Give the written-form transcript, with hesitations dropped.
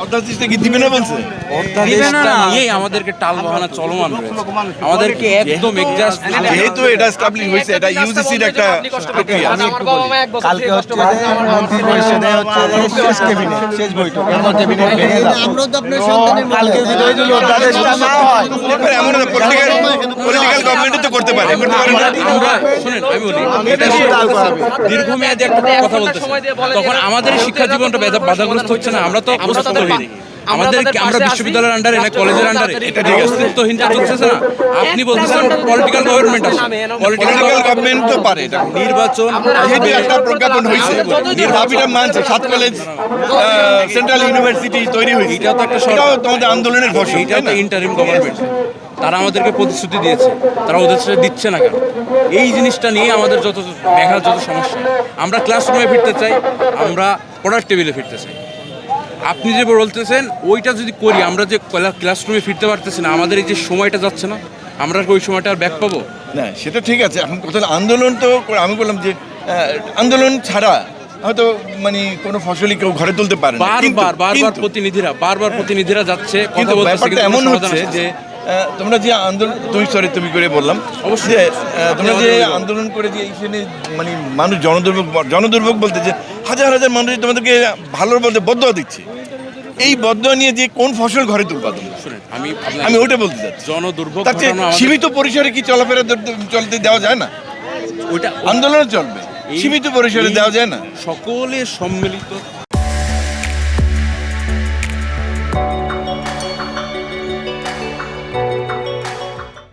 অধ্যাদেশটা কি দিবে না বলছে? অধ্যাদেশটা নিয়েই আমাদেরকে টাল বাহানা চলমান রয়েছে। আমাদেরকে একদম এক্সাস্ট যেহেতু এটা এস্টাবলিশ হয়েছে, এটা ইউজিসির একটা প্রক্রিয়া। কালকে হচ্ছে মন্ত্রী পরিষদে হচ্ছে শেষ ক্যাবিনেট, শেষ বৈঠক, এর মধ্যে ক্যাবিনেট ভেঙে যাবে। কালকে যদি ওই যে অধ্যাদেশটা না হয়, এমন পলিটিক্যাল গভর্নমেন্ট তো করতে পারে, করতে পারে না। আমরা শুনেন, আমি বলি এটা দীর্ঘমেয়াদী একটা কথা বলতেছি, তখন আমাদের শিক্ষা জীবনটা বাধাগ্রস্ত হচ্ছে না। আমরা তো প্রস্তুত হইনি। আমরা বিশ্ববিদ্যালয়ের আন্ডারে না কলেজের আন্ডারে এটা ঠিক আছে, তহিনটা চলতেছে না। আপনি বলতেছেন পলিটিক্যাল গভর্নমেন্ট আছে, পলিটিক্যাল গভর্নমেন্ট তো পারে এটা। নির্বাচন যেহেতু একটা প্রজ্ঞাপন হয়েছে, নির্বাচনটা মানছে, 7 কলেজ সেন্ট্রাল ইউনিভার্সিটি তৈরি হয়েছে, এটাও তো একটা এটাও তোমাদের আন্দোলনের ফসল। এইটাও তো ইন্টারিম গভর্নমেন্ট, তারা আমাদেরকে প্রতিশ্রুতি দিয়েছে, তারা ওদের সাথে দিচ্ছে না কেন? এই জিনিসটা নিয়ে আমাদের যত দেখার যত সমস্যা। আমরা ক্লাসরুমে ফিরতে চাই, আমরা পড়ার টেবিলে ফিরতে চাই। আপনি যে বলতেছেন ওইটা যদি করি, আমরা যে ক্লাসরুমে ফিরতে পারতেছি না, আমাদের এই যে সময়টা যাচ্ছে না, আমরা ওই সময়টা আর ব্যাক পাবো না? সেটা ঠিক আছে। এখন কথা আন্দোলন তো আমি বললাম যে আন্দোলন ছাড়া হয়তো মানে কোনো ফসলই কেউ ঘরে তুলতে পারে না। বারবার প্রতিনিধিরা যাচ্ছে, কিন্তু ব্যাপারটা এমন হচ্ছে যে তোমরা যে আন্দোলন, তুমি করে বললাম অবশ্যই, তোমরা যে আন্দোলন করে যে এইখানে মানে মানুষ জনদুর্ভোগ বলতে যে হাজার হাজার মানুষ তোমাদেরকে ভালোর বলতে বদয়া দিচ্ছে, এই বদয়া নিয়ে যে কোন ফসল ঘরে তুলবা তোমরা? আমি ওটা বলতে চাচ্ছি। জনদুর্ভোগ তার চেয়ে সীমিত পরিসরে কি চলাফেরা চলতে দেওয়া যায় না? ওইটা আন্দোলন চলবে, সীমিত পরিসরে দেওয়া যায় না? সকলে সম্মিলিত